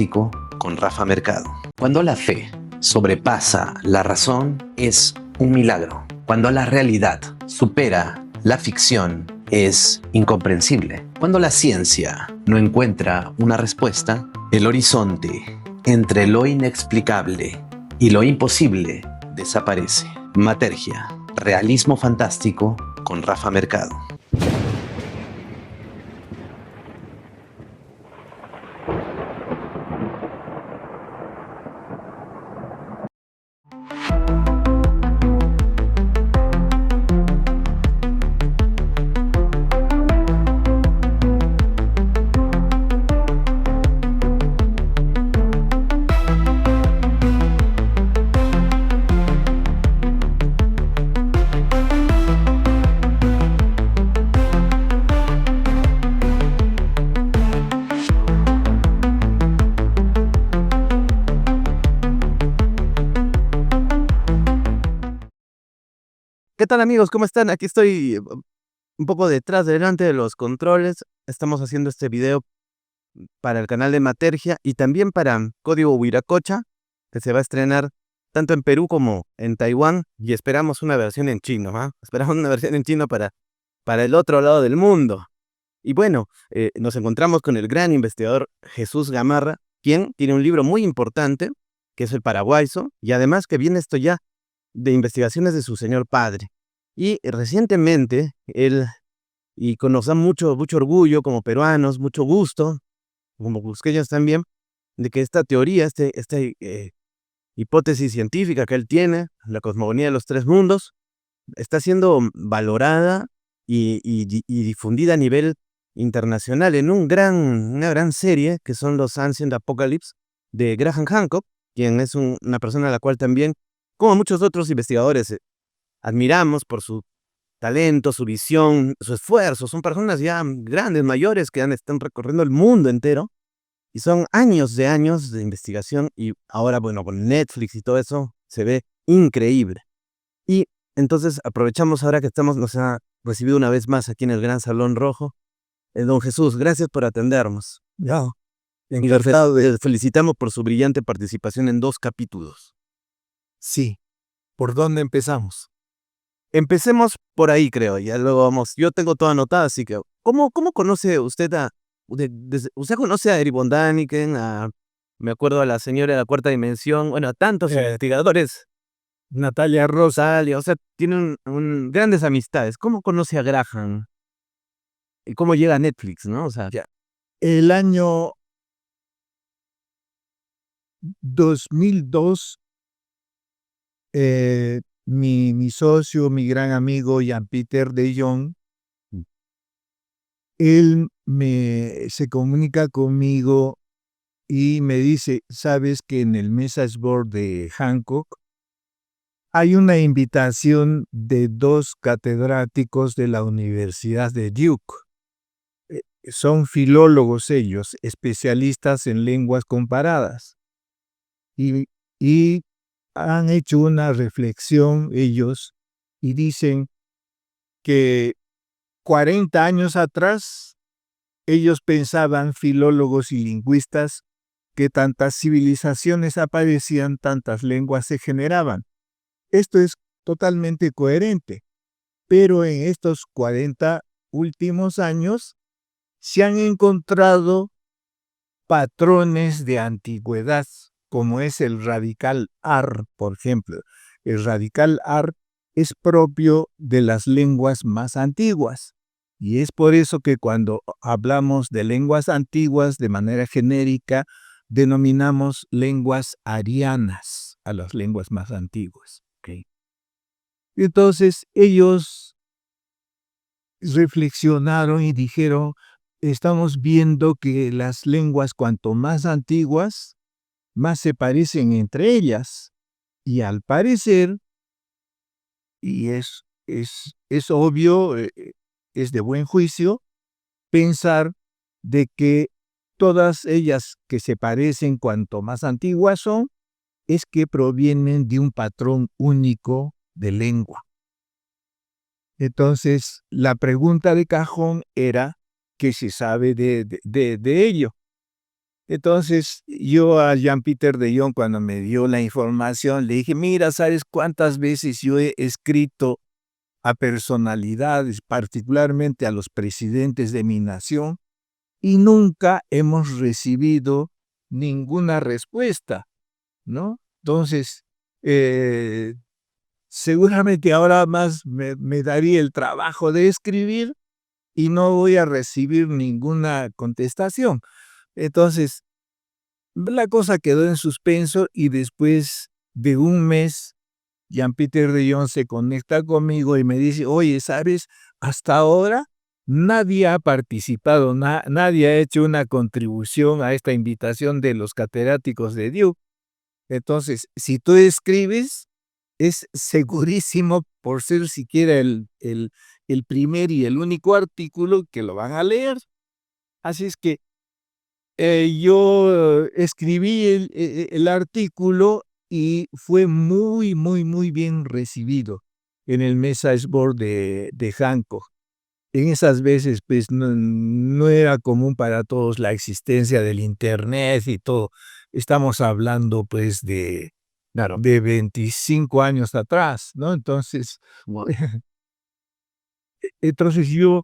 con Rafa Mercado. Cuando la fe sobrepasa la razón, es un milagro. Cuando la realidad supera la ficción, es incomprensible. Cuando la ciencia no encuentra una respuesta, el horizonte entre lo inexplicable y lo imposible desaparece. Matergia, realismo fantástico con Rafa Mercado. ¿Qué tal amigos? ¿Cómo están? Aquí estoy un poco detrás, delante de los controles. Estamos haciendo este video para el canal de Matergia y también para Código Huiracocha, que se va a estrenar tanto en Perú como en Taiwán, y esperamos una versión en chino, ¿ah? Esperamos una versión en chino para el otro lado del mundo. Y bueno, nos encontramos con el gran investigador Jesús Gamarra, quien tiene un libro muy importante, que es El Paraguayso, y además que viene esto ya de investigaciones de su señor padre. Y recientemente, él, y nos da mucho orgullo como peruanos, mucho gusto, como cusqueños también, de que esta teoría, esta hipótesis científica que él tiene, la cosmogonía de los tres mundos, está siendo valorada y difundida a nivel internacional en una gran serie que son los Ancient Apocalypse de Graham Hancock, quien es una persona a la cual también, como muchos otros investigadores, admiramos por su talento, su visión, su esfuerzo. Son personas ya grandes, mayores, que están recorriendo el mundo entero y son años de investigación, y ahora, bueno, con Netflix y todo eso, se ve increíble. Y entonces aprovechamos ahora que nos ha recibido una vez más aquí en el Gran Salón Rojo. Don Jesús, gracias por atendernos. Ya, Y le felicitamos por su brillante participación en 2 capítulos. sí. ¿Por dónde empezamos? Empecemos por ahí, creo, ya luego vamos. Yo tengo todo anotado, así que, ¿cómo conoce usted usted conoce a Erich von Däniken, me acuerdo a la señora de la cuarta dimensión, bueno, a tantos investigadores, Natalia Rosa. Rosalia, o sea, tienen grandes amistades. ¿Cómo conoce a Graham? ¿Y cómo llega a Netflix, no? O sea, Ya. El año 2002, mi socio, mi gran amigo Jan-Peter de Jong, él se comunica conmigo y me dice, ¿sabes que en el message board de Hancock hay una invitación de 2 catedráticos de la Universidad de Duke? Son filólogos ellos, especialistas en lenguas comparadas. Y han hecho una reflexión ellos y dicen que 40 años atrás ellos pensaban, filólogos y lingüistas, que tantas civilizaciones aparecían, tantas lenguas se generaban. Esto es totalmente coherente, pero en estos 40 últimos años se han encontrado patrones de antigüedad, como es el radical ar, por ejemplo. El radical ar es propio de las lenguas más antiguas, y es por eso que cuando hablamos de lenguas antiguas de manera genérica, denominamos lenguas arianas a las lenguas más antiguas. ¿Okay? Entonces ellos reflexionaron y dijeron, estamos viendo que las lenguas cuanto más antiguas, más se parecen entre ellas. Y al parecer, y es obvio, es de buen juicio, pensar de que todas ellas que se parecen cuanto más antiguas son, es que provienen de un patrón único de lengua. Entonces, la pregunta de cajón era, ¿qué se sabe de ello? Entonces, yo a Jean-Pierre de Jong, cuando me dio la información, le dije, mira, ¿sabes cuántas veces yo he escrito a personalidades, particularmente a los presidentes de mi nación, y nunca hemos recibido ninguna respuesta, ¿no? Entonces, seguramente ahora más me daría el trabajo de escribir y no voy a recibir ninguna contestación. Entonces, la cosa quedó en suspenso y después de un mes, Jean-Pierre de Jong se conecta conmigo y me dice, oye, ¿sabes? Hasta ahora nadie ha participado, nadie ha hecho una contribución a esta invitación de los catedráticos de Duke. Entonces, si tú escribes, es segurísimo por ser siquiera el primer y el único artículo que lo van a leer. Así es que yo escribí el artículo y fue muy, muy, muy bien recibido en el message board de Hancock. En esas veces, pues, no era común para todos la existencia del Internet y todo. Estamos hablando, pues, Claro. de 25 años atrás, ¿no? Entonces, Wow. yo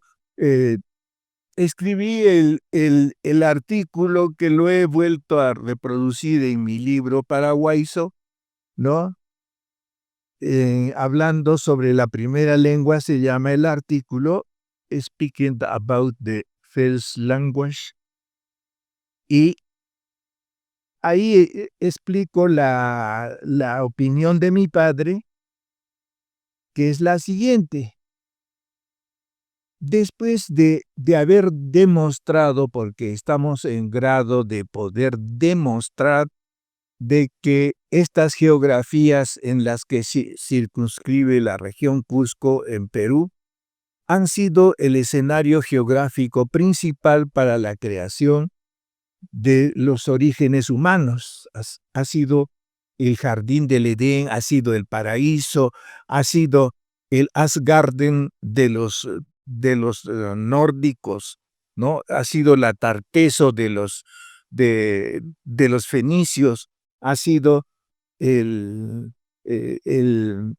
escribí el artículo que lo he vuelto a reproducir en mi libro Paraguayso, ¿no? Hablando sobre la primera lengua, se llama el artículo Speaking about the First Language. Y ahí explico la opinión de mi padre, que es la siguiente. Después de haber demostrado, porque estamos en grado de poder demostrar de que estas geografías en las que circunscribe la región Cusco en Perú han sido el escenario geográfico principal para la creación de los orígenes humanos. Ha sido el jardín del Edén, ha sido el paraíso, ha sido el Asgarden de los nórdicos, ¿no? Ha sido la Tarteso de los fenicios, ha sido el, el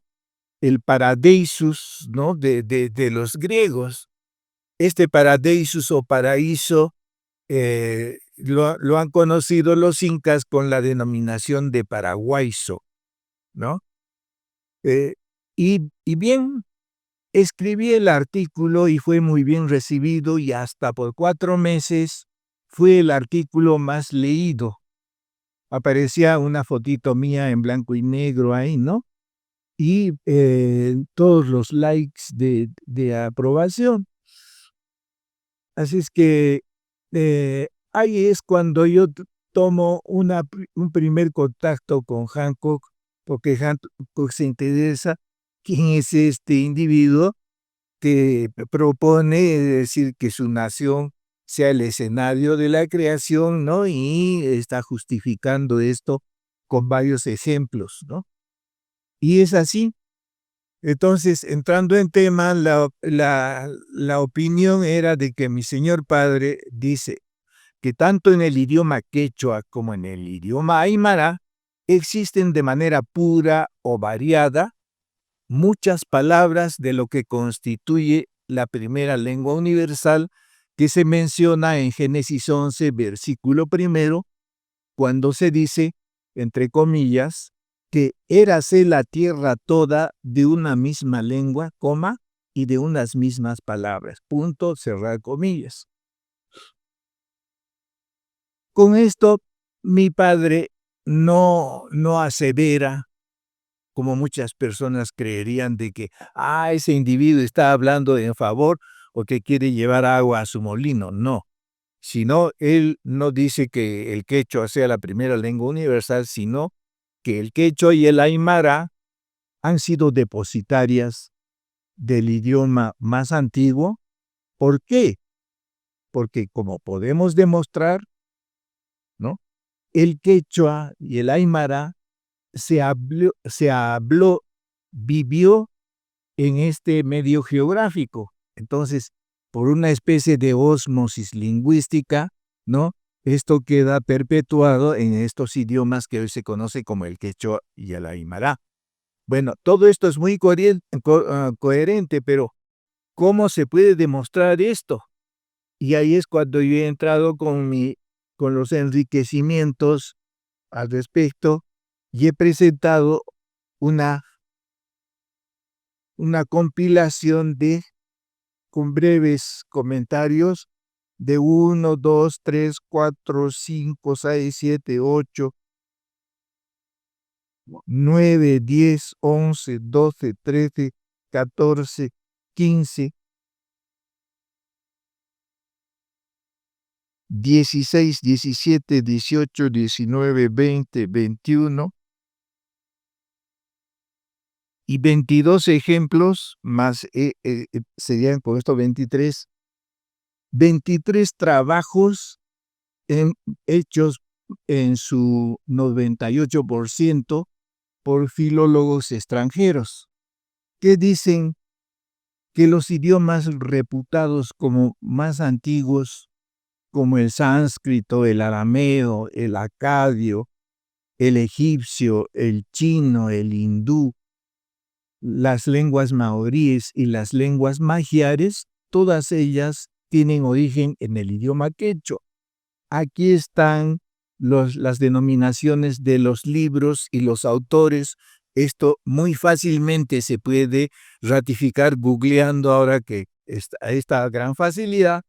Paradeisus, ¿no? de los griegos. Este Paradeisus o paraíso lo han conocido los incas con la denominación de Paraguayso, ¿no? Y bien, escribí el artículo y fue muy bien recibido y hasta por 4 meses fue el artículo más leído. Aparecía una fotito mía en blanco y negro ahí, ¿no? Y todos los likes de aprobación. Así es que ahí es cuando yo tomo un primer contacto con Hancock, porque Hancock se interesa quién es este individuo que propone decir que su nación sea el escenario de la creación, ¿no? Y está justificando esto con varios ejemplos, ¿no? Y es así. Entonces, entrando en tema, la opinión era de que mi señor padre dice que tanto en el idioma quechua como en el idioma aymara existen de manera pura o variada muchas palabras de lo que constituye la primera lengua universal que se menciona en Génesis 11, versículo 1, cuando se dice, entre comillas, que érase la tierra toda de una misma lengua, coma, y de unas mismas palabras, punto, cerrar comillas. Con esto, mi padre no asevera, como muchas personas creerían, de que ese individuo está hablando en favor o que quiere llevar agua a su molino. No, sino él no dice que el quechua sea la primera lengua universal, sino que el quechua y el aymara han sido depositarias del idioma más antiguo. ¿Por qué? Porque como podemos demostrar, ¿no? El quechua y el aymara se habló, vivió en este medio geográfico. Entonces, por una especie de ósmosis lingüística, ¿no? esto queda perpetuado en estos idiomas que hoy se conoce como el quechua y el aymara. Bueno, todo esto es muy coherente, pero ¿cómo se puede demostrar esto? Y ahí es cuando yo he entrado con los enriquecimientos al respecto y he presentado una compilación con breves comentarios de 1, 2, 3, 4, 5, 6, 7, 8, 9, 10, 11, 12, 13, 14, 15, 16, 17, 18, 19, 20, 21 y 22 ejemplos, más serían con esto 23 trabajos hechos en su 98% por filólogos extranjeros, que dicen que los idiomas reputados como más antiguos, como el sánscrito, el arameo, el acadio, el egipcio, el chino, el hindú, las lenguas maoríes y las lenguas magiares, todas ellas tienen origen en el idioma quechua. Aquí están las denominaciones de los libros y los autores. Esto muy fácilmente se puede ratificar googleando ahora que esta gran facilidad.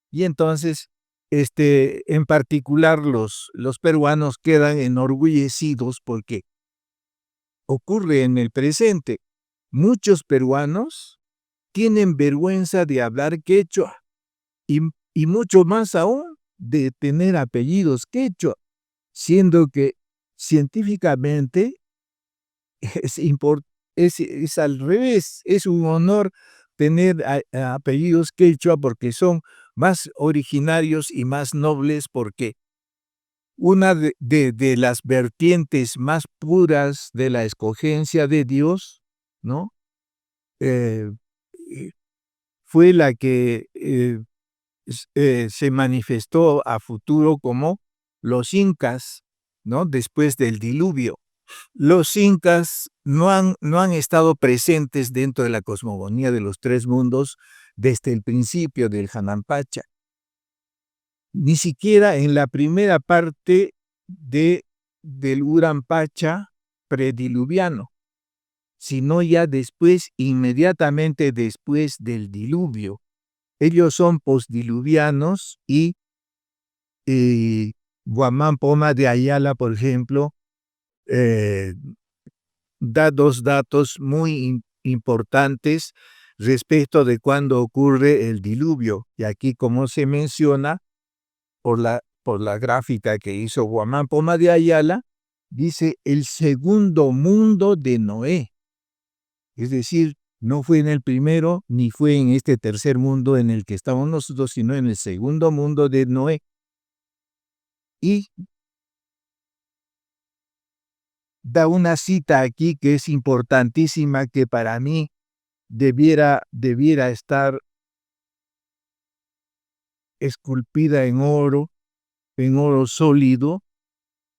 Y entonces, en particular, los peruanos quedan enorgullecidos porque ocurre en el presente. Muchos peruanos tienen vergüenza de hablar quechua y mucho más aún de tener apellidos quechua, siendo que científicamente es al revés, es un honor tener apellidos quechua porque son más originarios y más nobles, porque una de las vertientes más puras de la escogencia de Dios, ¿no? Fue la que se manifestó a futuro como los incas, ¿no? Después del diluvio. Los incas no han estado presentes dentro de la cosmogonía de los tres mundos desde el principio del Hanampacha, ni siquiera en la primera parte del Urampacha prediluviano, sino ya después, inmediatamente después del diluvio. Ellos son postdiluvianos y Guamán Poma de Ayala, por ejemplo, da dos datos muy importantes respecto de cuándo ocurre el diluvio. Y aquí, como se menciona por la gráfica que hizo Guamán Poma de Ayala, dice el segundo mundo de Noé. Es decir, no fue en el primero, ni fue en este tercer mundo en el que estamos nosotros, sino en el segundo mundo de Noé. Y da una cita aquí que es importantísima, que para mí debiera estar esculpida en oro sólido,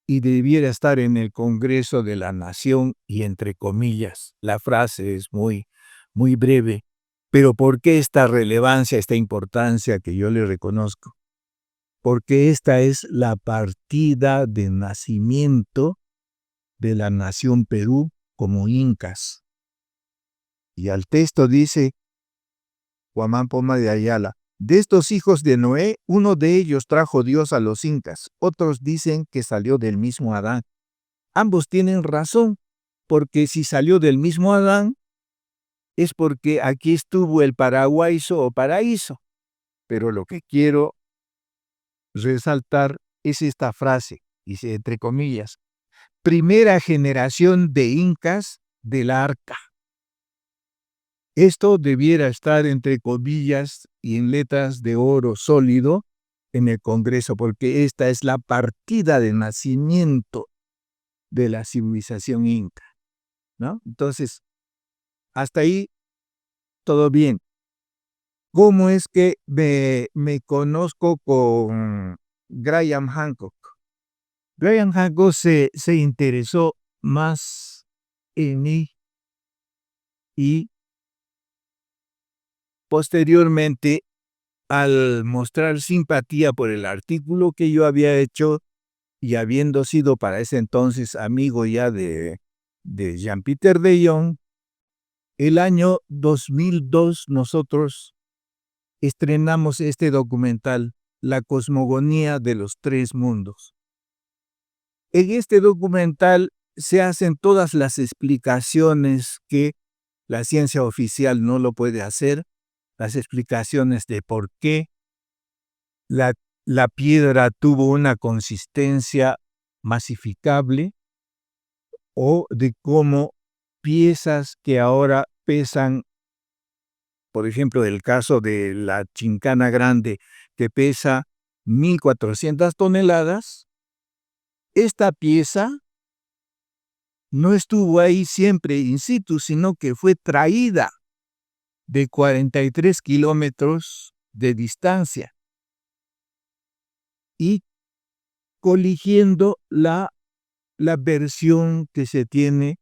y debiera estar en el Congreso de la Nación, y entre comillas. La frase es muy, muy breve, pero ¿por qué esta relevancia, esta importancia que yo le reconozco? Porque esta es la partida de nacimiento de la nación Perú como incas. Y al texto dice Guamán Poma de Ayala: de estos hijos de Noé, uno de ellos trajo Dios a los incas, otros dicen que salió del mismo Adán. Ambos tienen razón, porque si salió del mismo Adán, es porque aquí estuvo el paraguaiso o paraíso. Pero lo que quiero resaltar es esta frase, dice entre comillas: primera generación de incas del arca. Esto debiera estar entre comillas y en letras de oro sólido en el Congreso, porque esta es la partida de nacimiento de la civilización inca, ¿no? Entonces, hasta ahí todo bien. ¿Cómo es que me conozco con Graham Hancock. Graham Hancock se interesó más en mí y posteriormente, al mostrar simpatía por el artículo que yo había hecho y habiendo sido para ese entonces amigo ya de Jean-Pierre de Jong, el año 2002 nosotros estrenamos este documental, La cosmogonía de los tres mundos. En este documental se hacen todas las explicaciones que la ciencia oficial no lo puede hacer, las explicaciones de por qué la piedra tuvo una consistencia masificable o de cómo piezas que ahora pesan, por ejemplo, el caso de la Chincana Grande, que pesa 1.400 toneladas, esta pieza no estuvo ahí siempre in situ, sino que fue traída de 43 kilómetros de distancia y coligiendo la versión que se tiene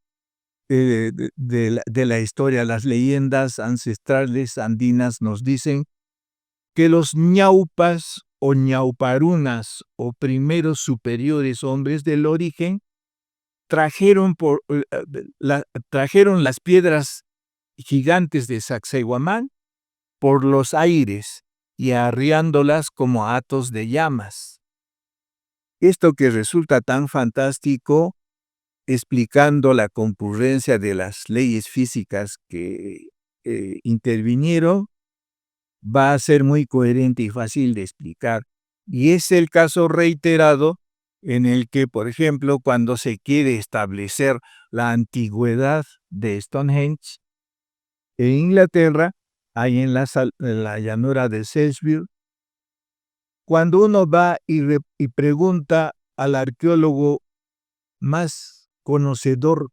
de la historia. Las leyendas ancestrales andinas nos dicen que los ñaupas o ñauparunas o primeros superiores hombres del origen trajeron las piedras gigantes de Sacsayhuamán por los aires y arriándolas como hatos de llamas. Esto que resulta tan fantástico, explicando la concurrencia de las leyes físicas que intervinieron, va a ser muy coherente y fácil de explicar. Y es el caso reiterado en el que, por ejemplo, cuando se quiere establecer la antigüedad de Stonehenge, en Inglaterra, ahí en la llanura de Shakespeare, cuando uno va y pregunta al arqueólogo más conocedor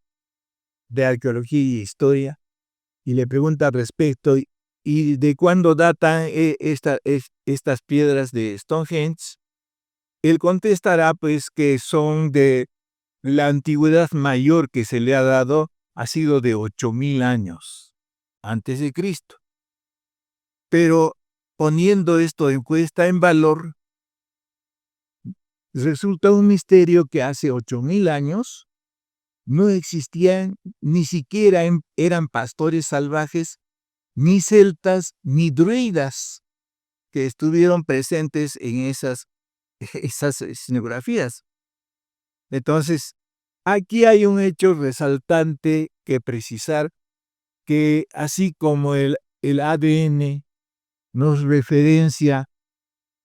de arqueología y historia, y le pregunta al respecto, ¿y de cuándo datan estas piedras de Stonehenge? Él contestará pues que son de la antigüedad mayor que se le ha dado, ha sido de 8.000 años antes de Cristo. Pero poniendo esto en valor, resulta un misterio que hace 8.000 años no existían, ni siquiera eran pastores salvajes, ni celtas, ni druidas que estuvieron presentes en esas escenografías. Entonces, aquí hay un hecho resaltante que precisar, que así como el ADN nos referencia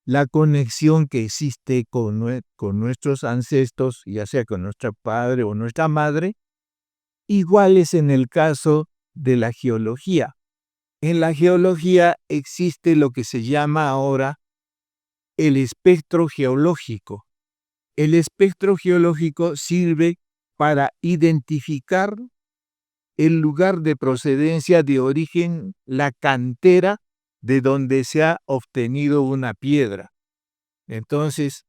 la conexión que existe con nuestros ancestros, ya sea con nuestro padre o nuestra madre, igual es en el caso de la geología. En la geología existe lo que se llama ahora el espectro geológico. El espectro geológico sirve para identificar el lugar de procedencia, de origen, la cantera de donde se ha obtenido una piedra. Entonces,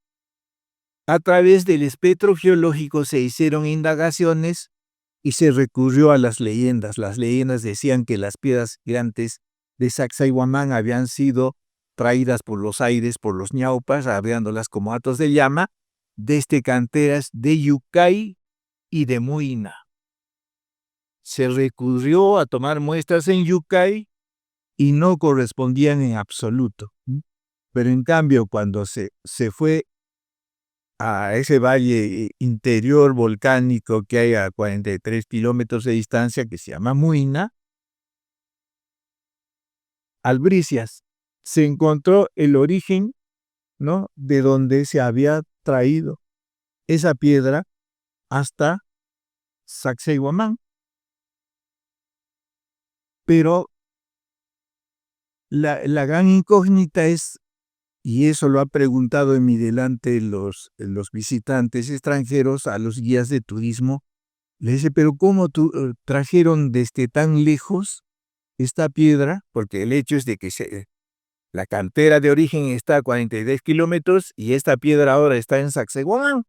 a través del espectro geológico se hicieron indagaciones y se recurrió a las leyendas. Las leyendas decían que las piedras gigantes de Sacsayhuamán habían sido traídas por los aires, por los ñaupas, arriándolas como hatos de llama, desde canteras de Yucay y de Muina. Se recurrió a tomar muestras en Yucay y no correspondían en absoluto. Pero en cambio, cuando se fue a ese valle interior volcánico que hay a 43 kilómetros de distancia, que se llama Muina, Albricias, se encontró el origen, ¿no?, de donde se había traído esa piedra hasta Sacsayhuamán. Pero la gran incógnita es, y eso lo ha preguntado en mi delante los visitantes extranjeros a los guías de turismo, le dice, pero ¿cómo trajeron desde tan lejos esta piedra? Porque el hecho es de que La cantera de origen está a 43 kilómetros y esta piedra ahora está en Sacsayhuamán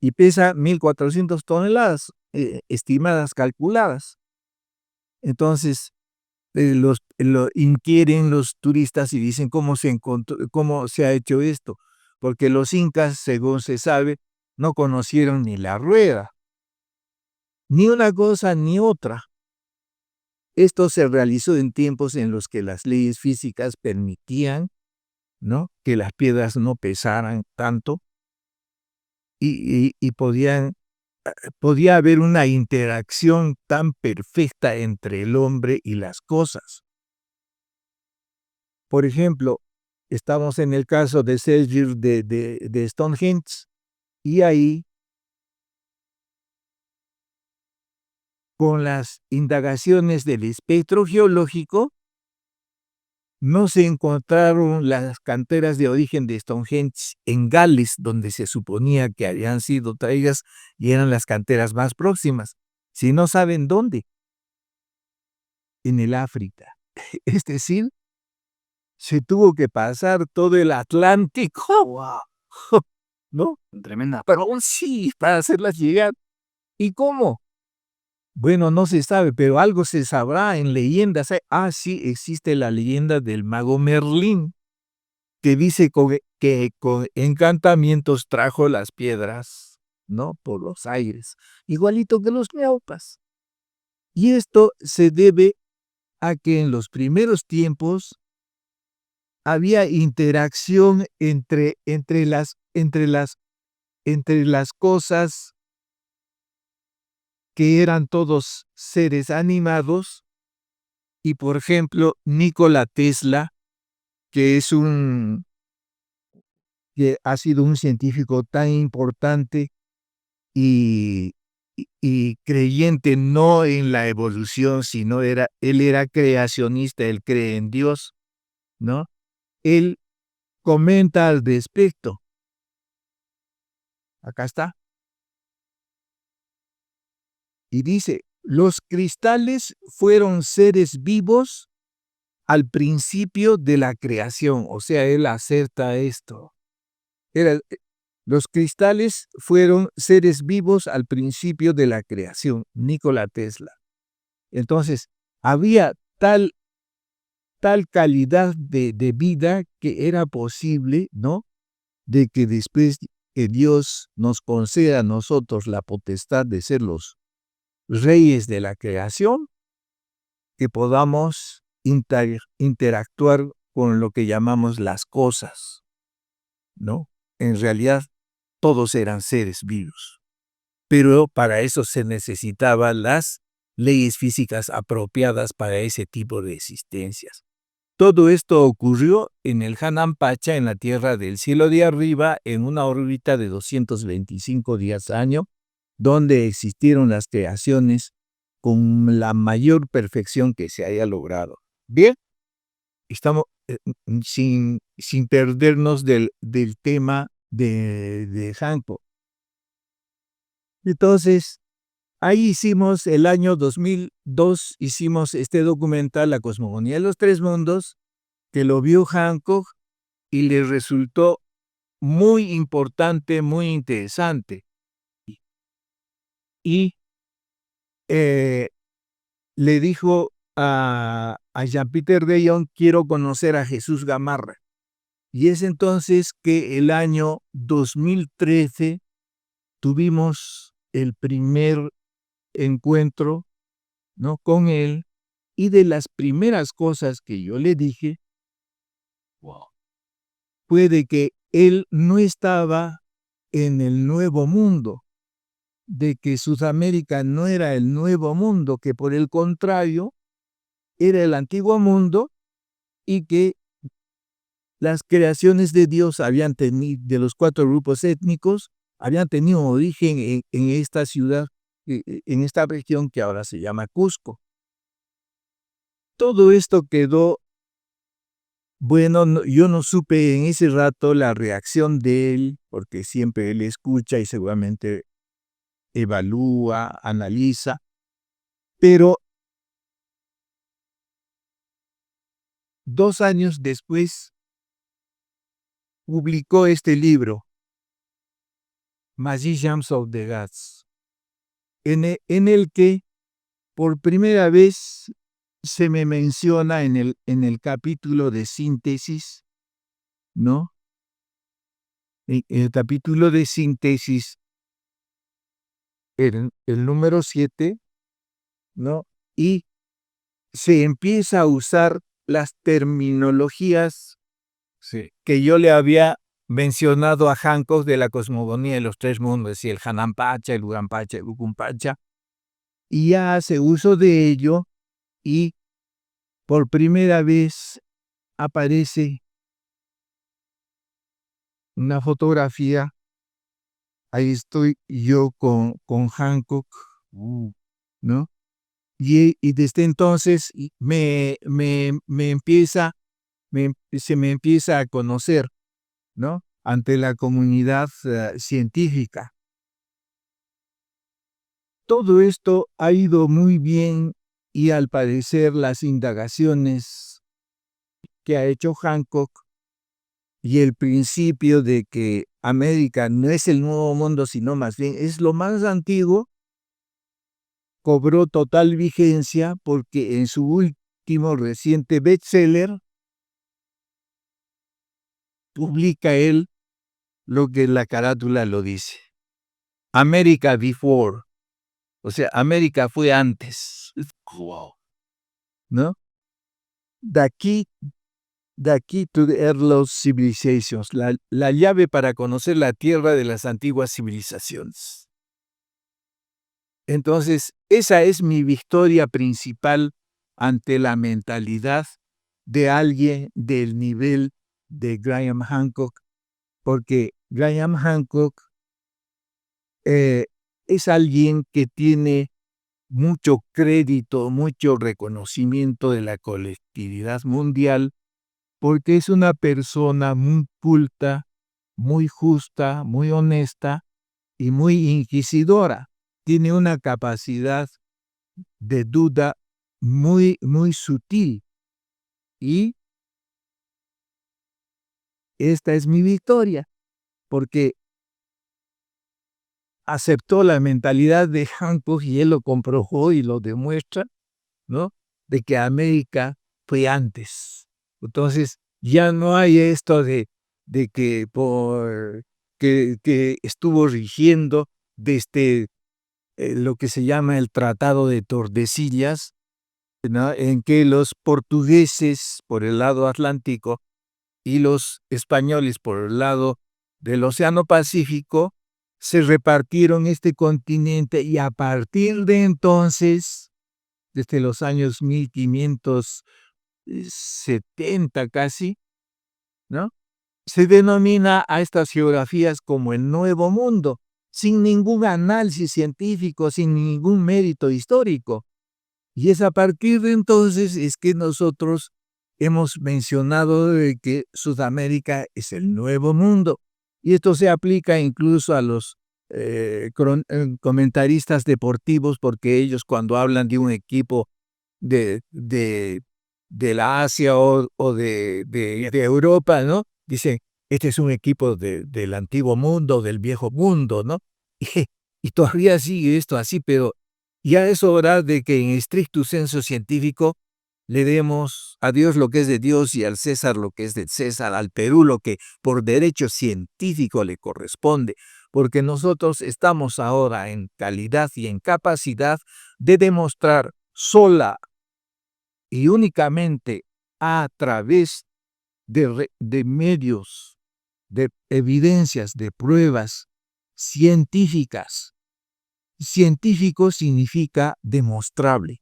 y pesa 1.400 toneladas, estimadas, calculadas. Entonces, lo inquieren los turistas y dicen cómo se ha hecho esto, porque los incas, según se sabe, no conocieron ni la rueda, ni una cosa ni otra. Esto se realizó en tiempos en los que las leyes físicas permitían, ¿no?, que las piedras no pesaran tanto y podía haber una interacción tan perfecta entre el hombre y las cosas. Por ejemplo, estamos en el caso de Selkirk de Stonehenge, y ahí, con las indagaciones del espectro geológico, no se encontraron las canteras de origen de Stonehenge en Gales, donde se suponía que habían sido traídas y eran las canteras más próximas, si no saben dónde, en el África. Es decir, se tuvo que pasar todo el Atlántico, Wow, ¿no? tremenda. Pero aún sí, para hacerlas llegar. ¿Y cómo? Bueno, no se sabe, pero algo se sabrá en leyendas. Sí, existe la leyenda del mago Merlín, que dice que con encantamientos trajo las piedras, ¿no?, por los aires, igualito que los ñaupas. Y esto se debe a que en los primeros tiempos había interacción entre las cosas que eran todos seres animados, y por ejemplo, Nikola Tesla, que ha sido un científico tan importante y, y creyente no en la evolución, sino él era creacionista, él cree en Dios, ¿no? Él comenta al respecto. Acá está. Y dice, los cristales fueron seres vivos al principio de la creación. O sea, él acerta esto. Los cristales fueron seres vivos al principio de la creación, Nikola Tesla. Entonces, había tal calidad de vida que era posible, ¿no?, de que después que Dios nos conceda a nosotros la potestad de ser los reyes de la creación, que podamos interactuar con lo que llamamos las cosas, ¿no? En realidad, todos eran seres vivos, pero para eso se necesitaban las leyes físicas apropiadas para ese tipo de existencias. Todo esto ocurrió en el Hanan Pacha, en la Tierra del cielo de arriba, en una órbita de 225 días año, donde existieron las creaciones con la mayor perfección que se haya logrado. Bien, estamos sin perdernos del tema de Hancock. Entonces, ahí hicimos, el año 2002, hicimos este documental, La cosmogonía de los tres mundos, que lo vio Hancock y le resultó muy importante, muy interesante. Y le dijo a Jean-Pierre de Jong, quiero conocer a Jesús Gamarra. Y es entonces que el año 2013 tuvimos el primer encuentro, ¿no?, con él, y de las primeras cosas que yo le dije, fue de que él no estaba en el nuevo mundo, de que Sudamérica no era el nuevo mundo, que por el contrario era el antiguo mundo, y que las creaciones de Dios habían tenido, de los 4 grupos étnicos, habían tenido origen en esta ciudad, en esta región que ahora se llama Cusco. Todo esto quedó, bueno, yo no supe en ese rato la reacción de él, porque siempre él escucha y seguramente evalúa, analiza, pero 2 años después publicó este libro, Magicians of the Gods, en el que por primera vez se me menciona en el capítulo de síntesis, ¿no? En el capítulo de síntesis, el número 7, ¿no? Y se empieza a usar las terminologías que yo le había mencionado a Hancock de la cosmogonía de los tres mundos, y el Hanampacha, el Urampacha, el Ucumpacha, y ya hace uso de ello, y por primera vez aparece una fotografía. Ahí estoy yo con Hancock, ¿no? Y desde entonces se me empieza a conocer, ¿no? Ante la comunidad científica. Todo esto ha ido muy bien, y al parecer las indagaciones que ha hecho Hancock y el principio de que América no es el nuevo mundo, sino más bien es lo más antiguo, cobró total vigencia, porque en su último reciente bestseller publica él lo que la carátula lo dice: America Before, o sea, América fue antes. Wow. ¿No? The key to the earliest civilizations, la llave para conocer la tierra de las antiguas civilizaciones. Entonces, esa es mi victoria principal ante la mentalidad de alguien del nivel de Graham Hancock, porque Graham Hancock es alguien que tiene mucho crédito, mucho reconocimiento de la colectividad mundial, porque es una persona muy culta, muy justa, muy honesta y muy inquisidora. Tiene una capacidad de duda muy, muy sutil. Y esta es mi victoria, porque aceptó la mentalidad de Hancock, y él lo comprobó y lo demuestra, ¿no? De que América fue antes. Entonces, ya no hay esto de que que estuvo rigiendo desde lo que se llama el Tratado de Tordesillas, ¿no? En que los portugueses por el lado atlántico y los españoles por el lado del Océano Pacífico se repartieron este continente, y a partir de entonces, desde los años 1570 casi, ¿no? Se denomina a estas geografías como el Nuevo Mundo, sin ningún análisis científico, sin ningún mérito histórico. Y es a partir de entonces es que nosotros hemos mencionado de que Sudamérica es el Nuevo Mundo. Y esto se aplica incluso a los comentaristas deportivos, porque ellos, cuando hablan de un equipo de la Asia o de Europa, ¿no? Dicen, este es un equipo del antiguo mundo, del viejo mundo, ¿no? Y todavía sigue esto así, pero ya es hora de que en estricto senso científico le demos a Dios lo que es de Dios, y al César lo que es de César, al Perú lo que por derecho científico le corresponde, porque nosotros estamos ahora en calidad y en capacidad de demostrar sola y únicamente a través de medios, de evidencias, de pruebas científicas. Científico significa demostrable.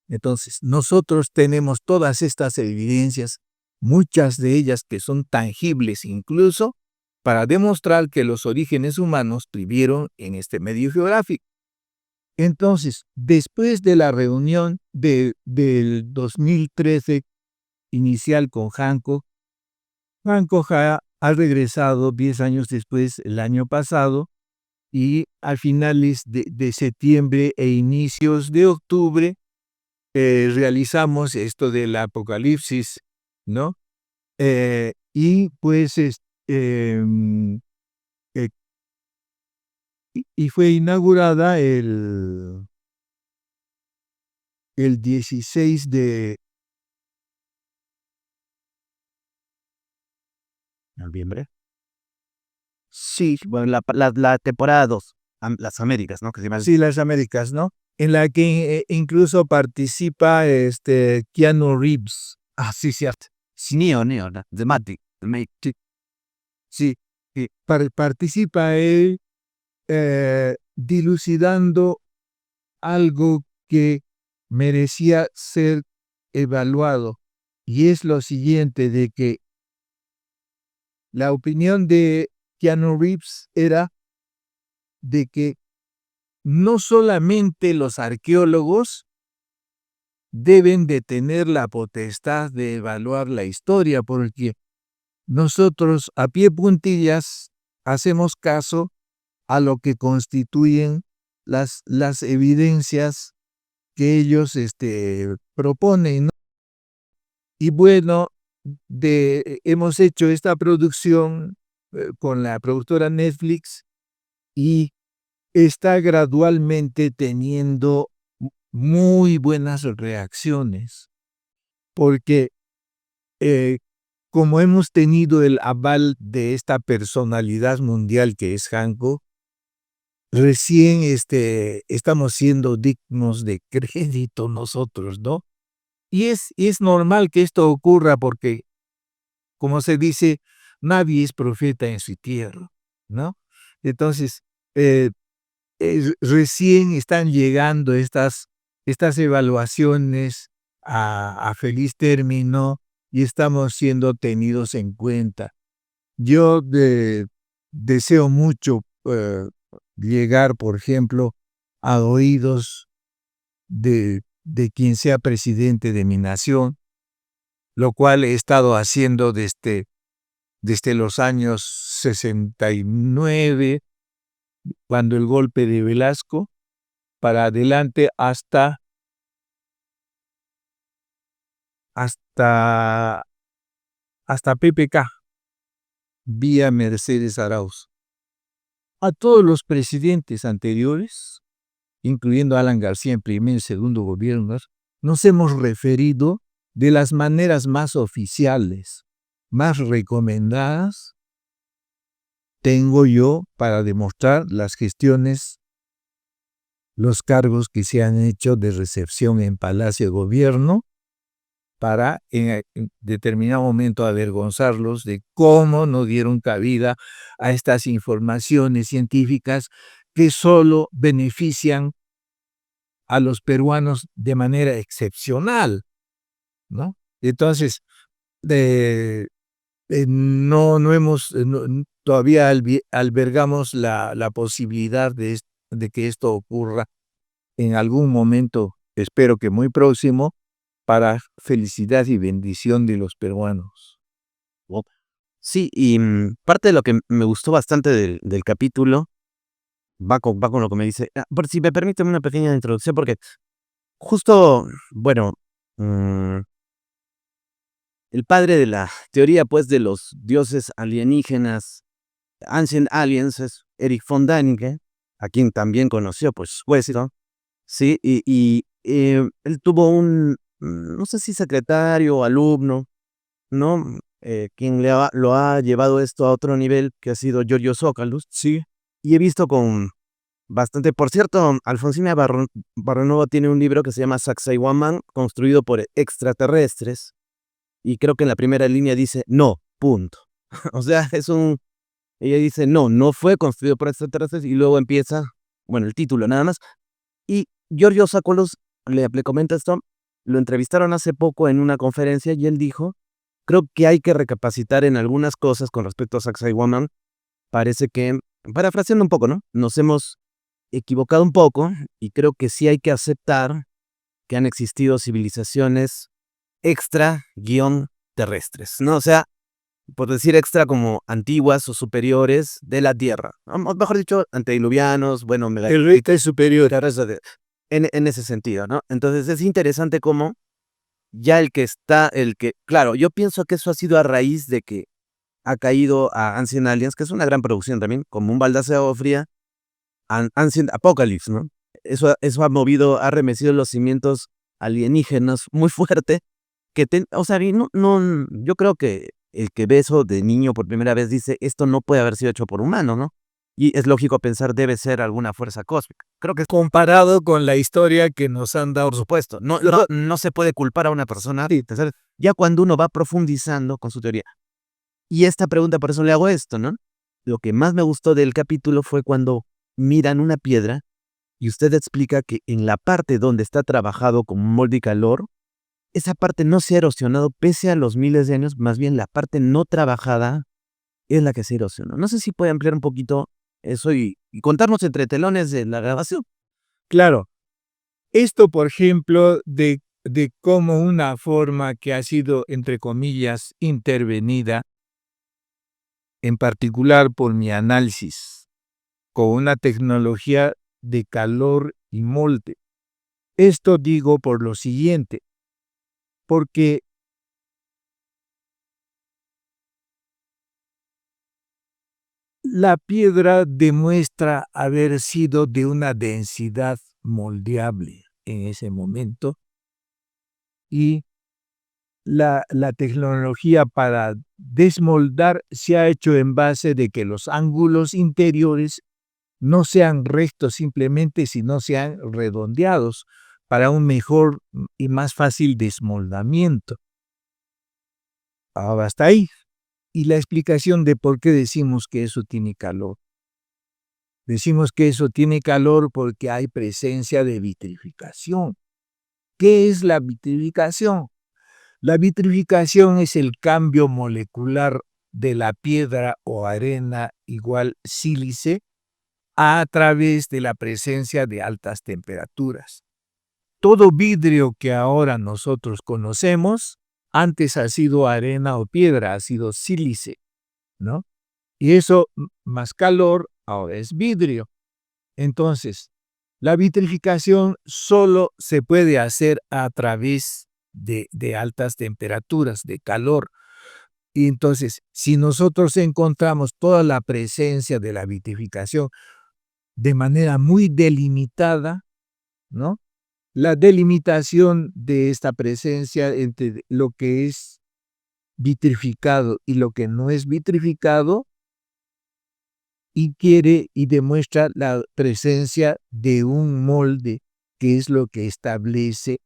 Entonces, nosotros tenemos todas estas evidencias, muchas de ellas que son tangibles incluso, para demostrar que los orígenes humanos vivieron en este medio geográfico. Entonces, después de la reunión del 2013 inicial con Hancock, Hancock ha regresado 10 años después, el año pasado, y a finales de septiembre e inicios de octubre realizamos esto del Apocalipsis ¿no? Y pues y fue inaugurada el 16 de ¿Noviembre? Sí, bueno, la temporada 2, las Américas, ¿no? Que se llama sí, las Américas, ¿no? En la que incluso participa Keanu Reeves. sí, cierto. Sí, Neo, ¿no? The Matrix. Sí, participa él dilucidando algo que merecía ser evaluado. Y es lo siguiente, de que la opinión de Keanu Reeves era de que no solamente los arqueólogos deben de tener la potestad de evaluar la historia, porque nosotros a pie puntillas hacemos caso a lo que constituyen las evidencias que ellos proponen, ¿no? Y bueno, hemos hecho esta producción con la productora Netflix y está gradualmente teniendo muy buenas reacciones, porque como hemos tenido el aval de esta personalidad mundial que es Hanko, recién estamos siendo dignos de crédito nosotros, ¿no? Y es normal que esto ocurra porque, como se dice, nadie es profeta en su tierra, ¿no? Entonces, eh, recién están llegando estas evaluaciones a feliz término y estamos siendo tenidos en cuenta. Yo deseo mucho llegar, por ejemplo, a oídos de quien sea presidente de mi nación, lo cual he estado haciendo desde los años 69, cuando el golpe de Velasco, para adelante hasta, hasta PPK, vía Mercedes Arauz. A todos los presidentes anteriores, incluyendo a Alan García en primer y segundo gobiernos, nos hemos referido de las maneras más oficiales, más recomendadas, tengo yo para demostrar las gestiones, los cargos que se han hecho de recepción en Palacio de Gobierno para en determinado momento avergonzarlos de cómo no dieron cabida a estas informaciones científicas que solo benefician a los peruanos de manera excepcional, ¿no? Entonces, no hemos, todavía albergamos la posibilidad de que esto ocurra en algún momento, espero que muy próximo, para felicidad y bendición de los peruanos. Sí, y parte de lo que me gustó bastante del capítulo va con lo que me dice. Por si me permiten una pequeña introducción, porque justo, bueno, el padre de la teoría, pues, de los dioses alienígenas, Ancient Aliens, es Erich von Däniken, a quien también conoció, pues, Weston, ¿sí? Él tuvo no sé si secretario o alumno, ¿no? Quien lo ha llevado esto a otro nivel, que ha sido Giorgio Tsoukalos, Sí, y he visto con bastante. Por cierto, Alfonsina Barrenova tiene un libro que se llama Sacsayhuamán, construido por extraterrestres, y creo que en la primera línea dice no, punto. O sea, ella dice no fue construido por extraterrestres, y luego empieza, bueno, el título nada más. Y Giorgio Tsoukalos le comenta esto, lo entrevistaron hace poco en una conferencia y él dijo, creo que hay que recapacitar en algunas cosas con respecto a Sacsayhuamán. Parece que, parafraseando un poco, ¿no? Nos hemos equivocado un poco y creo que sí hay que aceptar que han existido civilizaciones extra-terrestres, ¿no? O sea, por decir extra, como antiguas o superiores de la Tierra, mejor dicho, antediluvianos, bueno, el rey es superior. en ese sentido, ¿no? Entonces es interesante cómo ya claro, yo pienso que eso ha sido a raíz de que ha caído a Ancient Aliens, que es una gran producción también, como un baldazo de agua fría, Ancient Apocalypse, ¿no? Eso ha remecido los cimientos alienígenas muy fuerte, o sea, y yo creo que el que ve eso de niño por primera vez dice, esto no puede haber sido hecho por humano, ¿no? Y es lógico pensar, debe ser alguna fuerza cósmica. Creo que Comparado con la historia que nos han dado. por supuesto, no se puede culpar a una persona, ¿sabes? Ya cuando uno va profundizando con su teoría. Y esta pregunta, por eso le hago esto, ¿no? Lo que más me gustó del capítulo fue cuando miran una piedra y usted explica que en la parte donde está trabajado con molde y calor, esa parte no se ha erosionado pese a los miles de años, más bien la parte no trabajada es la que se erosionó. No sé si puede ampliar un poquito eso y contarnos entre telones de la grabación. Claro, esto, por ejemplo, de cómo una forma que ha sido, entre comillas, intervenida, en particular por mi análisis, con una tecnología de calor y molde. Esto digo por lo siguiente, porque la piedra demuestra haber sido de una densidad moldeable en ese momento y la tecnología para desmoldar se ha hecho en base de que los ángulos interiores no sean rectos simplemente, sino sean redondeados para un mejor y más fácil desmoldamiento. Ahora hasta ahí. Y la explicación de por qué decimos que eso tiene calor. Decimos que eso tiene calor porque hay presencia de vitrificación. ¿Qué es la vitrificación? La vitrificación es el cambio molecular de la piedra o arena igual sílice a través de la presencia de altas temperaturas. Todo vidrio que ahora nosotros conocemos antes ha sido arena o piedra, ha sido sílice, ¿no? Y eso más calor ahora es vidrio. Entonces, la vitrificación solo se puede hacer a través de altas temperaturas, de calor. Y entonces, si nosotros encontramos toda la presencia de la vitrificación de manera muy delimitada, ¿no? La delimitación de esta presencia entre lo que es vitrificado y lo que no es vitrificado y quiere y demuestra la presencia de un molde, que es lo que establece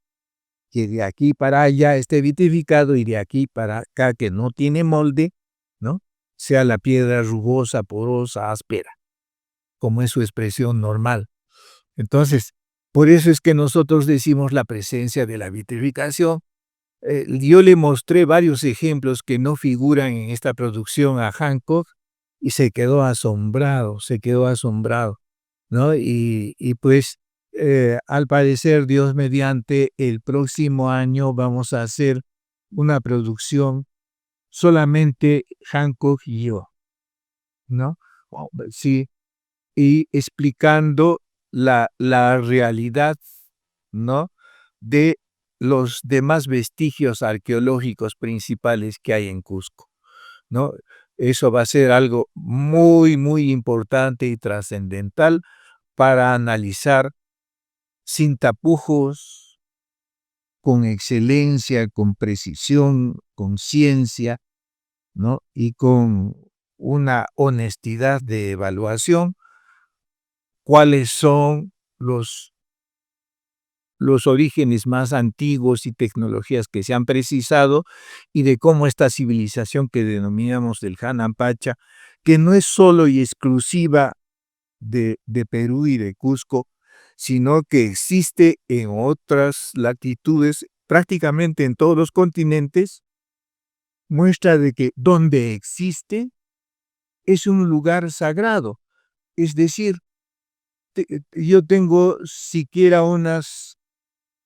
que de aquí para allá esté vitrificado y de aquí para acá que no tiene molde, ¿no? Sea la piedra rugosa, porosa, áspera, como es su expresión normal. Entonces, por eso es que nosotros decimos la presencia de la vitrificación. Yo le mostré varios ejemplos que no figuran en esta producción a Hancock y se quedó asombrado, ¿no? Y pues al parecer, Dios mediante, el próximo año vamos a hacer una producción solamente Hancock y yo, ¿no? Sí, y explicando la realidad, ¿no? De los demás vestigios arqueológicos principales que hay en Cusco, ¿no? Eso va a ser algo muy, muy importante y trascendental para analizar sin tapujos, con excelencia, con precisión, con ciencia, ¿no? Y con una honestidad de evaluación, cuáles son los orígenes más antiguos y tecnologías que se han precisado y de cómo esta civilización que denominamos del Hanan Pacha, que no es solo y exclusiva de Perú y de Cusco, sino que existe en otras latitudes, prácticamente en todos los continentes, muestra de que donde existe es un lugar sagrado. Es decir, yo tengo siquiera unas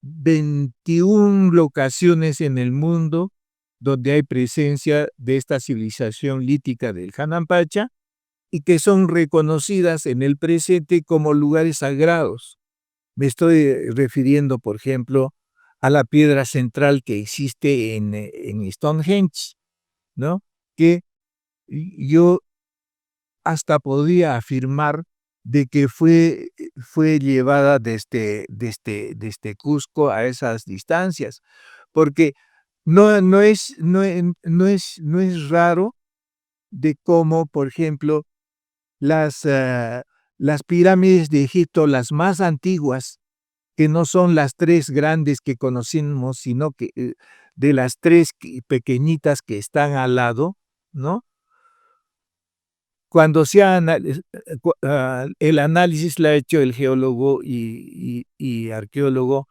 21 locaciones en el mundo donde hay presencia de esta civilización lítica del Hanan Pacha y que son reconocidas en el presente como lugares sagrados. Me estoy refiriendo, por ejemplo, a la piedra central que existe en Stonehenge, ¿no? Que yo hasta podría afirmar de que fue llevada desde Cusco a esas distancias, porque no es raro de cómo, por ejemplo, las pirámides de Egipto, las más antiguas, que no son las 3 grandes que conocemos, sino que de las 3 pequeñitas que están al lado, ¿no? Cuando el análisis lo ha hecho el geólogo y arqueólogo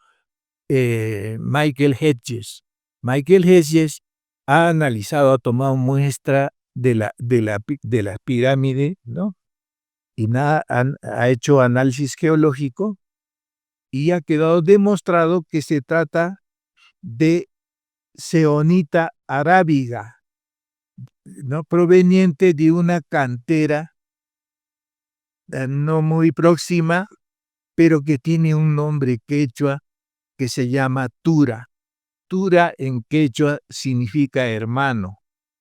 Michael Hedges. Michael Hedges ha analizado, ha tomado muestra de la pirámide, ¿no? Y ha hecho análisis geológico y ha quedado demostrado que se trata de seonita arábiga, ¿no? Proveniente de una cantera no muy próxima, pero que tiene un nombre quechua que se llama Tura. Tura en quechua significa hermano,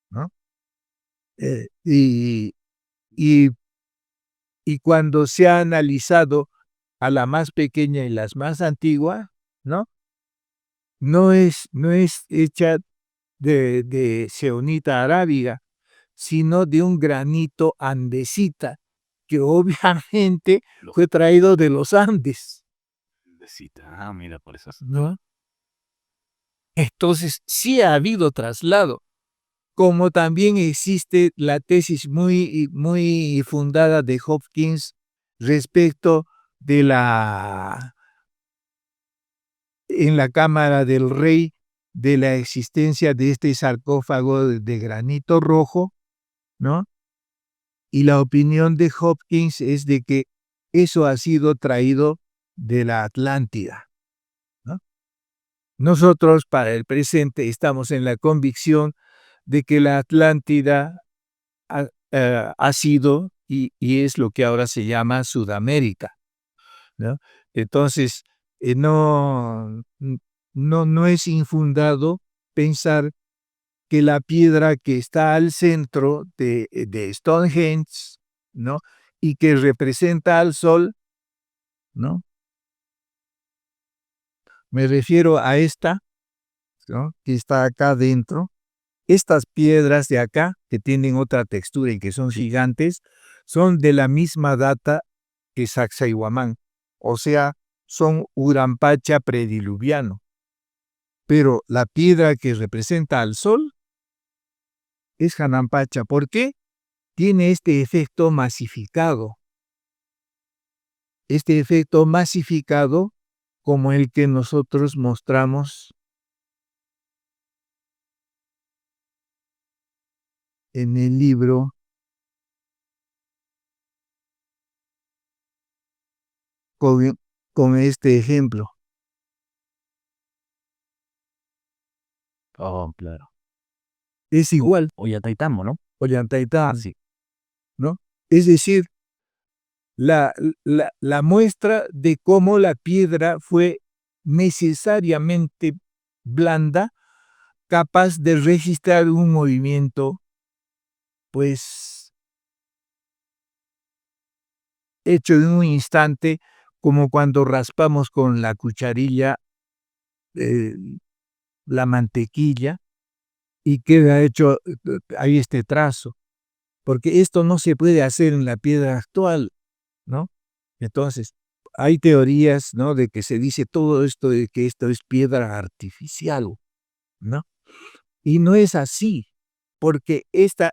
¿no? Y cuando se ha analizado a la más pequeña y las más antiguas, ¿no? No es hecha de seonita arábiga, sino de un granito andesita, que obviamente fue traído de los Andes. Mira, por eso. ¿No? Entonces, sí ha habido traslado, como también existe la tesis muy fundada de Hopkins respecto de en la Cámara del Rey, de la existencia de este sarcófago de granito rojo, ¿no? Y la opinión de Hopkins es de que eso ha sido traído de la Atlántida, ¿no? Nosotros, para el presente, estamos en la convicción de que la Atlántida ha sido y es lo que ahora se llama Sudamérica, ¿no? Entonces, no es infundado pensar que la piedra que está al centro de Stonehenge, ¿no? Y que representa al sol, ¿no? Me refiero a esta, ¿no? Que está acá dentro. Estas piedras de acá, que tienen otra textura y que son gigantes, son de la misma data que Sacsayhuamán, o sea, son Urampacha prediluviano. Pero la piedra que representa al sol es Janampacha. ¿Por qué? Tiene este efecto masificado. Este efecto masificado como el que nosotros mostramos en el libro con este ejemplo. Oh, claro. Es igual. Ollantaytambo, ¿no? Ollantaytambo, Sí. ¿no? Es decir, la muestra de cómo la piedra fue necesariamente blanda, capaz de registrar un movimiento, pues, hecho en un instante, como cuando raspamos con la cucharilla la mantequilla y queda hecho ahí este trazo, porque esto no se puede hacer en la piedra actual, ¿no? Entonces, hay teorías, ¿no? De que se dice todo esto de que esto es piedra artificial, ¿no? Y no es así, porque esta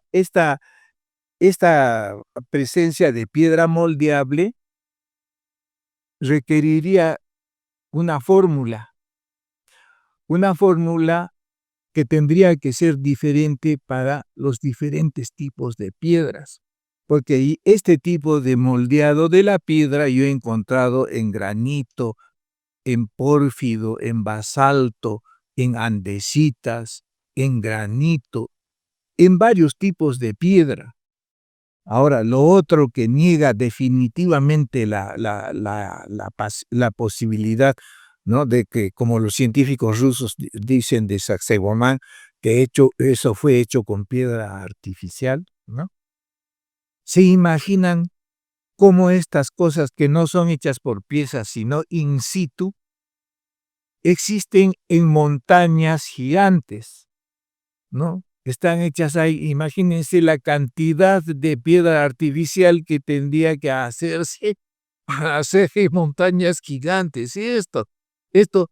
presencia de piedra moldeable requeriría una fórmula que tendría que ser diferente para los diferentes tipos de piedras. Porque este tipo de moldeado de la piedra yo he encontrado en granito, en pórfido, en basalto, en andesitas, en granito, en varios tipos de piedra. Ahora, lo otro que niega definitivamente la posibilidad ¿no? De que, como los científicos rusos dicen de Sacsayhuamán, que eso fue hecho con piedra artificial, ¿no? ¿Se imaginan cómo estas cosas que no son hechas por piezas, sino in situ, existen en montañas gigantes, ¿no? Están hechas ahí. Imagínense la cantidad de piedra artificial que tendría que hacerse para hacer montañas gigantes. Y esto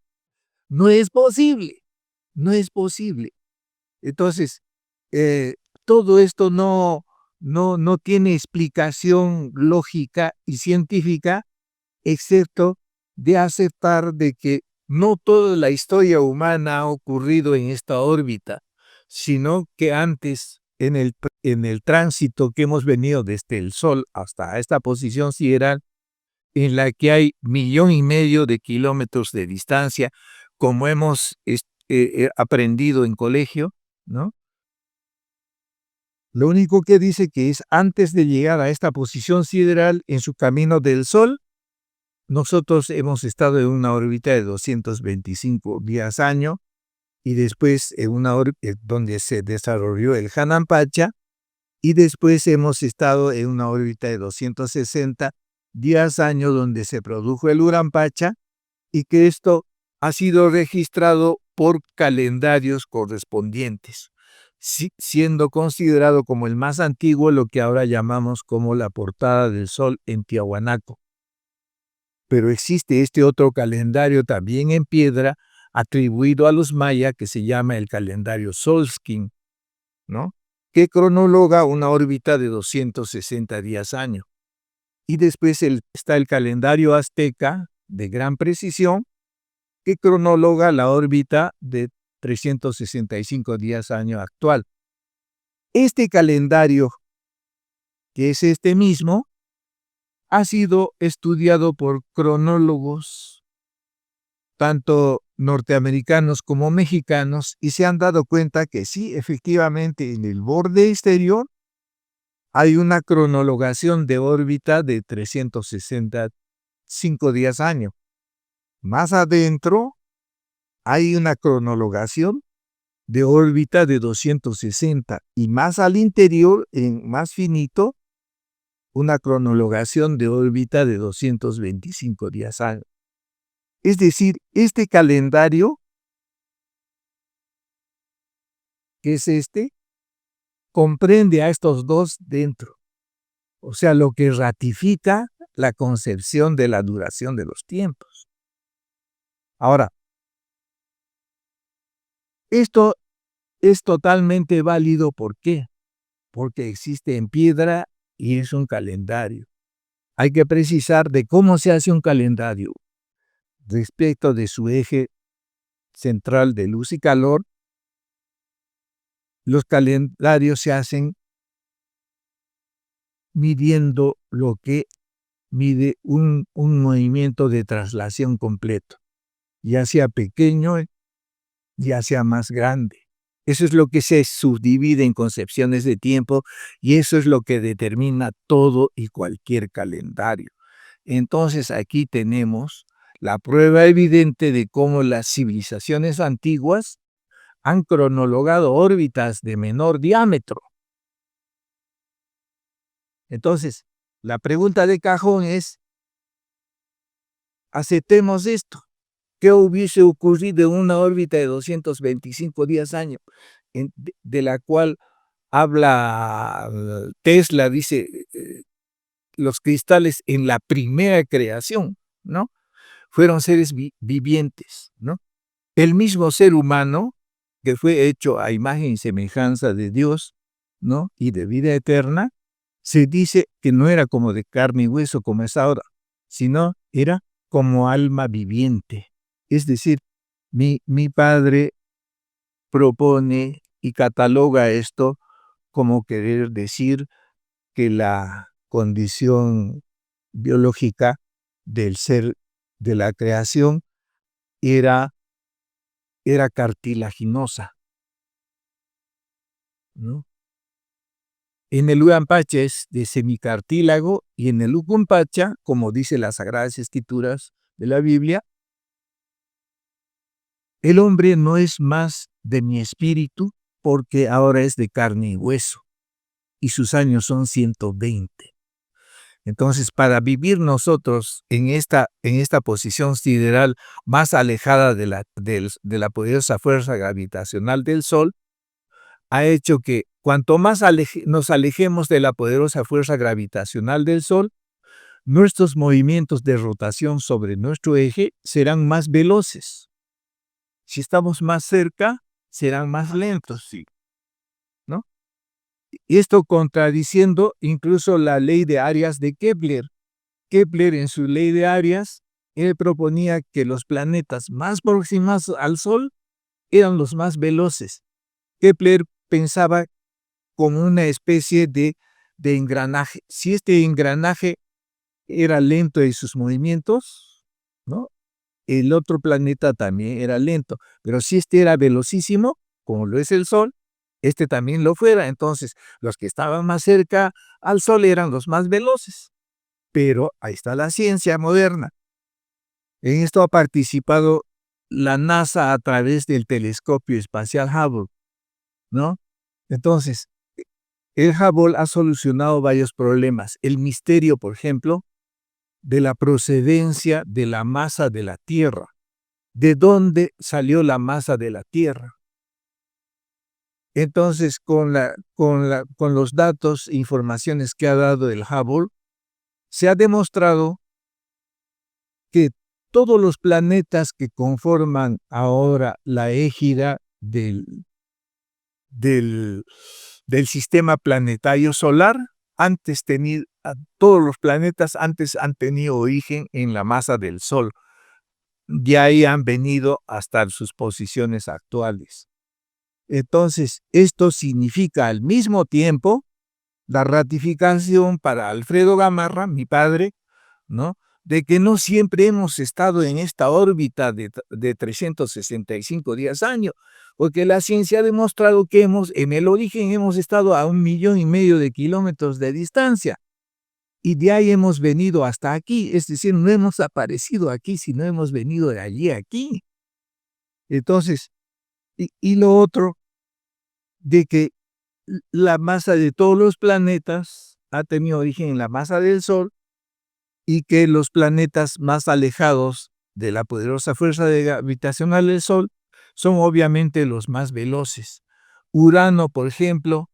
no es posible, no es posible. Entonces, todo esto no tiene explicación lógica y científica, excepto de aceptar de que no toda la historia humana ha ocurrido en esta órbita, sino que antes, en el tránsito que hemos venido desde el Sol hasta esta posición sideral, en la que hay 1,5 millones de kilómetros de distancia, como hemos aprendido en colegio, ¿no? Lo único que dice que es antes de llegar a esta posición sideral en su camino del Sol, nosotros hemos estado en una órbita de 225 días año y después en una órbita donde se desarrolló el Hanan-Pacha y después hemos estado en una órbita de 260 días año donde se produjo el Uran-Pacha y que esto ha sido registrado por calendarios correspondientes, siendo considerado como el más antiguo lo que ahora llamamos como la portada del Sol en Tiahuanaco. Pero existe este otro calendario también en piedra atribuido a los mayas que se llama el calendario Solskin, ¿no? Que cronologa una órbita de 260 días año. Y después está el calendario azteca de gran precisión que cronologa la órbita de 365 días año actual. Este calendario, que es este mismo, ha sido estudiado por cronólogos, tanto norteamericanos como mexicanos, y se han dado cuenta que sí, efectivamente, en el borde exterior hay una cronologación de órbita de 365 días año. Más adentro hay una cronologación de órbita de 260 y más al interior, en más finito, una cronologación de órbita de 225 días año. Es decir, este calendario, que es comprende a estos dos dentro. O sea, lo que ratifica la concepción de la duración de los tiempos. Ahora, esto es totalmente válido. ¿Por qué? Porque existe en piedra y es un calendario. Hay que precisar de cómo se hace un calendario respecto de su eje central de luz y calor. Los calendarios se hacen midiendo lo que mide un movimiento de traslación completo, ya sea pequeño, ya sea más grande. Eso es lo que se subdivide en concepciones de tiempo y eso es lo que determina todo y cualquier calendario. Entonces aquí tenemos la prueba evidente de cómo las civilizaciones antiguas han cronologado órbitas de menor diámetro. Entonces, la pregunta de cajón es, aceptemos esto. ¿Qué hubiese ocurrido en una órbita de 225 días año, de la cual habla Tesla, dice, los cristales en la primera creación, ¿no? Fueron seres vivientes, ¿no? El mismo ser humano que fue hecho a imagen y semejanza de Dios, ¿no? Y de vida eterna, se dice que no era como de carne y hueso como es ahora, sino era como alma viviente. Es decir, mi padre propone y cataloga esto como querer decir que la condición biológica del ser de la creación era cartilaginosa, ¿no? En el Uran-Pacha es de semicartílago y en el Ucum-Pacha, como dice las Sagradas Escrituras de la Biblia, el hombre no es más de mi espíritu porque ahora es de carne y hueso y sus años son 120. Entonces, para vivir nosotros en esta posición sideral más alejada de la poderosa fuerza gravitacional del Sol, ha hecho que cuanto más nos alejemos de la poderosa fuerza gravitacional del Sol, nuestros movimientos de rotación sobre nuestro eje serán más veloces. Si estamos más cerca, serán más lentos, sí, ¿no? Y esto contradiciendo incluso la ley de áreas de Kepler. Kepler, en su ley de áreas, él proponía que los planetas más próximos al Sol eran los más veloces. Kepler pensaba como una especie de engranaje. Si este engranaje era lento en sus movimientos, ¿no? El otro planeta también era lento. Pero si este era velocísimo, como lo es el Sol, este también lo fuera. Entonces, los que estaban más cerca al Sol eran los más veloces. Pero ahí está la ciencia moderna. En esto ha participado la NASA a través del telescopio espacial Hubble, ¿no? Entonces, el Hubble ha solucionado varios problemas. El misterio, por ejemplo, de la procedencia de la masa de la Tierra. ¿De dónde salió la masa de la Tierra? Entonces, con los datos e informaciones que ha dado el Hubble, se ha demostrado que todos los planetas que conforman ahora la égida del sistema planetario solar, todos los planetas antes han tenido origen en la masa del Sol. De ahí han venido hasta sus posiciones actuales. Entonces, esto significa al mismo tiempo la ratificación para Alfredo Gamarra, mi padre, ¿no?, de que no siempre hemos estado en esta órbita de 365 días año, porque la ciencia ha demostrado que en el origen hemos estado a 1,5 millones de kilómetros de distancia, y de ahí hemos venido hasta aquí, es decir, no hemos aparecido aquí, sino hemos venido de allí a aquí. Entonces, y lo otro, de que la masa de todos los planetas ha tenido origen en la masa del Sol, y que los planetas más alejados de la poderosa fuerza gravitacional del Sol son obviamente los más veloces. Urano, por ejemplo,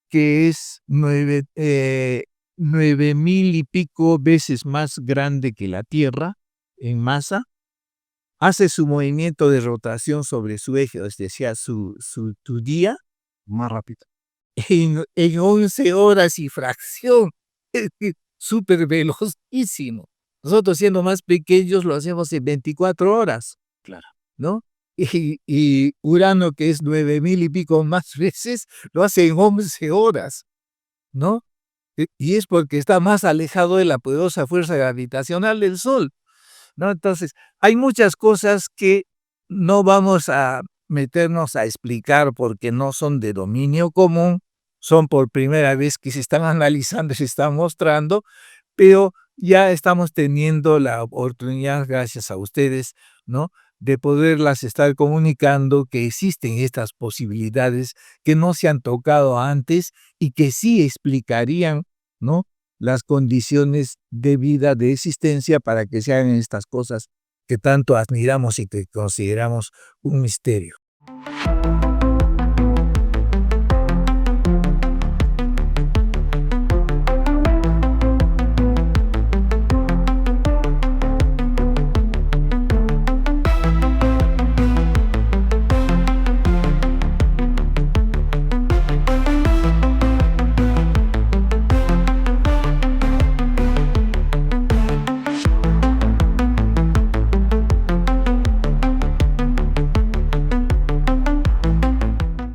que es 9,000 y pico veces más grande que la Tierra en masa, hace su movimiento de rotación sobre su eje, es decir, su día, Más rápido. en 11 horas y fracción. Súper velocísimo. Nosotros, siendo más pequeños, lo hacemos en 24 horas. Claro. ¿No? Y Urano, que es 9,000 y pico más veces, lo hace en 11 horas. ¿No? Y es porque está más alejado de la poderosa fuerza gravitacional del Sol, ¿no? Entonces, hay muchas cosas que no vamos a meternos a explicar porque no son de dominio común, son por primera vez que se están analizando y se están mostrando, pero ya estamos teniendo la oportunidad, gracias a ustedes, ¿no?, de poderlas estar comunicando que existen estas posibilidades que no se han tocado antes y que sí explicarían, ¿no?, las condiciones de vida, de existencia, para que se hagan estas cosas que tanto admiramos y que consideramos un misterio.